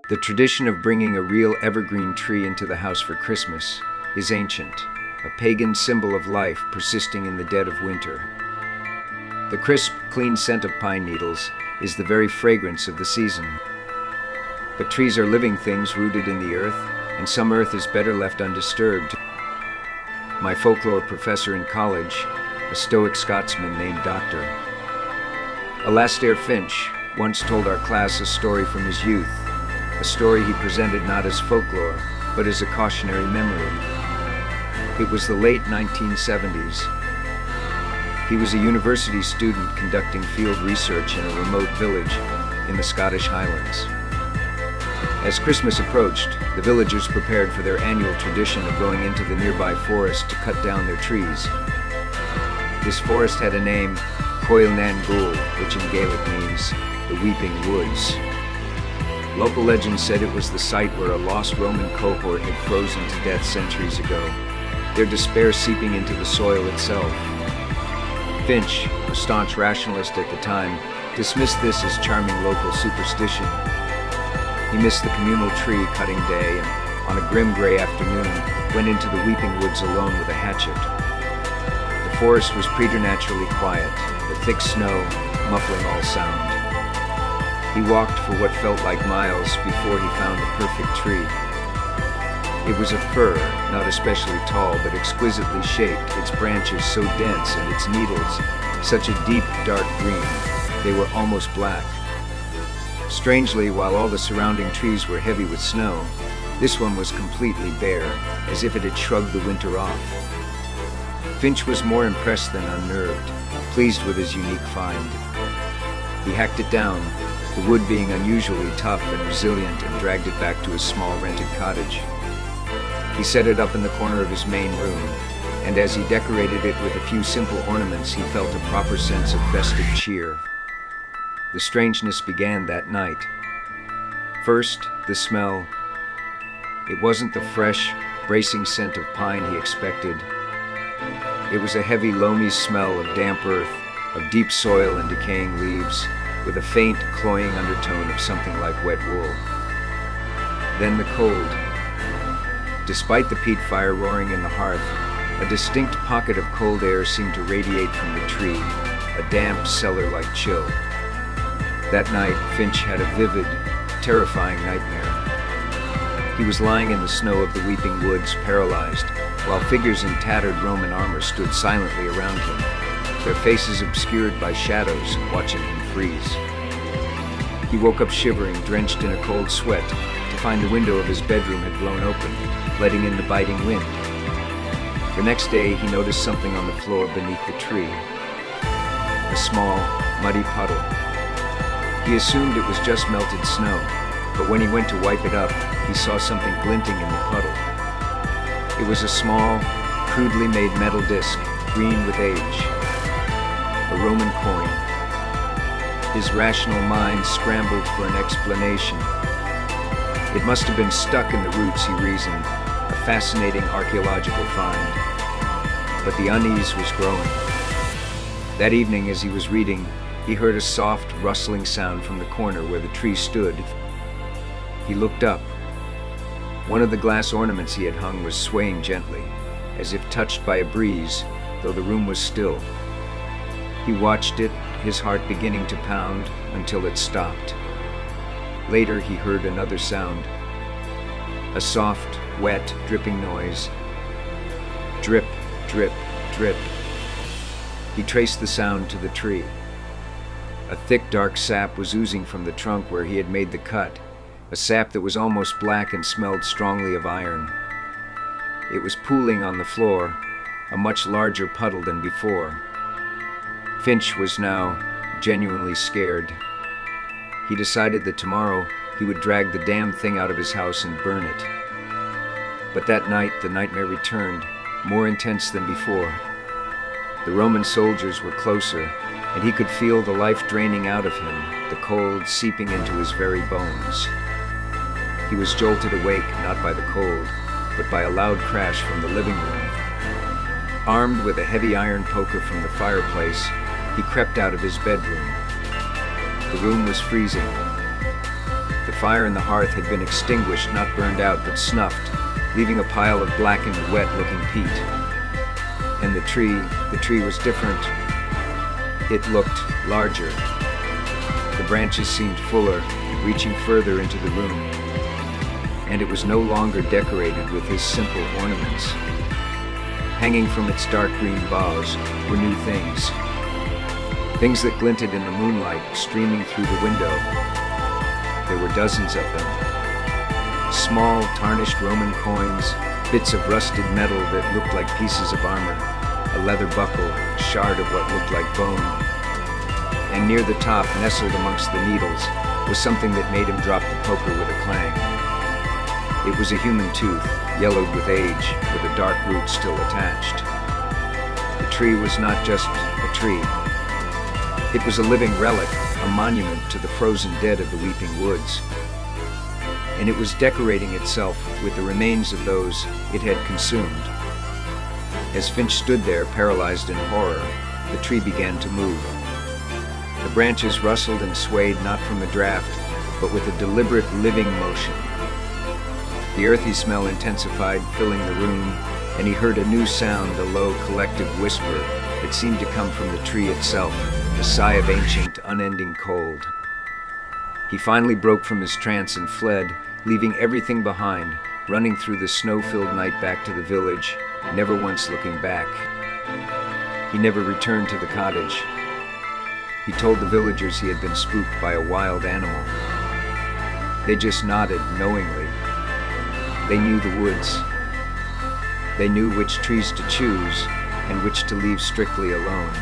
The tradition of bringing a real evergreen tree into the house for Christmas is ancient, a pagan symbol of life persisting in the dead of winter. The crisp, clean scent of pine needles is the very fragrance of the season. But trees are living things rooted in the earth, and some earth is better left undisturbed. My folklore professor in college, a stoic Scotsman named Dr. Alastair Finch, once told our class a story from his youth, a story he presented not as folklore, but as a cautionary memory. It was the late 1970s. He was a university student conducting field research in a remote village in the Scottish Highlands. As Christmas approached, the villagers prepared for their annual tradition of going into the nearby forest to cut down their trees. This forest had a name, Coil Nan Gul, which in Gaelic means the Weeping Woods. Local legend said it was the site where a lost Roman cohort had frozen to death centuries ago, their despair seeping into the soil itself. Finch, a staunch rationalist at the time, dismissed this as charming local superstition. He missed the communal tree cutting day and, on a grim gray afternoon, went into the Weeping Woods alone with a hatchet. The forest was preternaturally quiet, the thick snow muffling all sound. He walked for what felt like miles before he found the perfect tree. It was a fir, not especially tall, but exquisitely shaped, its branches so dense and its needles such a deep, dark green, they were almost black. Strangely, while all the surrounding trees were heavy with snow, this one was completely bare, as if it had shrugged the winter off. Finch was more impressed than unnerved, pleased with his unique find. He hacked it down, the wood being unusually tough and resilient, and dragged it back to his small rented cottage. He set it up in the corner of his main room, and as he decorated it with a few simple ornaments, he felt a proper sense of festive cheer. The strangeness began that night. First, the smell. It wasn't the fresh, bracing scent of pine he expected. It was a heavy, loamy smell of damp earth, of deep soil and decaying leaves, with a faint, cloying undertone of something like wet wool. Then the cold. Despite the peat fire roaring in the hearth, a distinct pocket of cold air seemed to radiate from the tree, a damp, cellar-like chill. That night, Finch had a vivid, terrifying nightmare. He was lying in the snow of the Weeping Woods, paralyzed, while figures in tattered Roman armor stood silently around him, their faces obscured by shadows, watching him freeze. He woke up shivering, drenched in a cold sweat, to find the window of his bedroom had blown open, letting in the biting wind. The next day, he noticed something on the floor beneath the tree. A small, muddy puddle. He assumed it was just melted snow, but when he went to wipe it up, he saw something glinting in the puddle. It was a small, crudely made metal disc, green with age. A Roman coin. His rational mind scrambled for an explanation. It must have been stuck in the roots, he reasoned, a fascinating archaeological find. But the unease was growing. That evening, as he was reading, he heard a soft, rustling sound from the corner where the tree stood. He looked up. One of the glass ornaments he had hung was swaying gently, as if touched by a breeze, though the room was still. He watched it, his heart beginning to pound, until it stopped. Later, he heard another sound. A soft, wet, dripping noise. Drip, drip, drip. He traced the sound to the tree. A thick, dark sap was oozing from the trunk where he had made the cut, a sap that was almost black and smelled strongly of iron. It was pooling on the floor, a much larger puddle than before. Finch was now genuinely scared. He decided that tomorrow he would drag the damn thing out of his house and burn it. But that night the nightmare returned, more intense than before. The Roman soldiers were closer, and he could feel the life draining out of him, the cold seeping into his very bones. He was jolted awake not by the cold, but by a loud crash from the living room. Armed with a heavy iron poker from the fireplace, he crept out of his bedroom. The room was freezing. The fire in the hearth had been extinguished, not burned out, but snuffed, leaving a pile of blackened, wet-looking peat. And the tree was different. It looked larger. The branches seemed fuller, reaching further into the room. And it was no longer decorated with his simple ornaments. Hanging from its dark green boughs were new things. Things that glinted in the moonlight streaming through the window. There were dozens of them. Small, tarnished Roman coins, bits of rusted metal that looked like pieces of armor, a leather buckle, a shard of what looked like bone. And near the top, nestled amongst the needles, was something that made him drop the poker with a clang. It was a human tooth, yellowed with age, with a dark root still attached. The tree was not just a tree. It was a living relic, a monument to the frozen dead of the weeping woods. And it was decorating itself with the remains of those it had consumed. As Finch stood there, paralyzed in horror, the tree began to move. The branches rustled and swayed not from a draft, but with a deliberate living motion. The earthy smell intensified, filling the room, and he heard a new sound, a low, collective whisper that seemed to come from the tree itself, a sigh of ancient, unending cold. He finally broke from his trance and fled, leaving everything behind, running through the snow-filled night back to the village, never once looking back. He never returned to the cottage. He told the villagers he had been spooked by a wild animal. They just nodded knowingly. They knew the woods. They knew which trees to choose and which to leave strictly alone.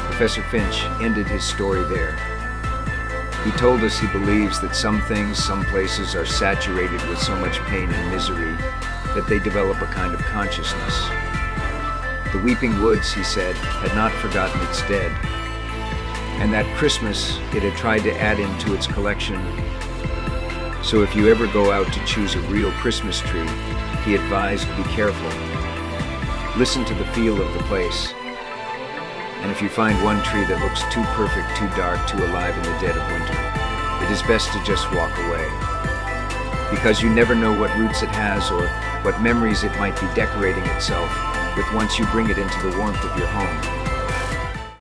Professor Finch ended his story there. He told us he believes that some things, some places are saturated with so much pain and misery that they develop a kind of consciousness. The weeping woods, he said, had not forgotten its dead, and that Christmas it had tried to add into its collection. So if you ever go out to choose a real Christmas tree, he advised, be careful. Listen to the feel of the place. And if you find one tree that looks too perfect, too dark, too alive in the dead of winter, it is best to just walk away. Because you never know what roots it has or what memories it might be decorating itself with once you bring it into the warmth of your home.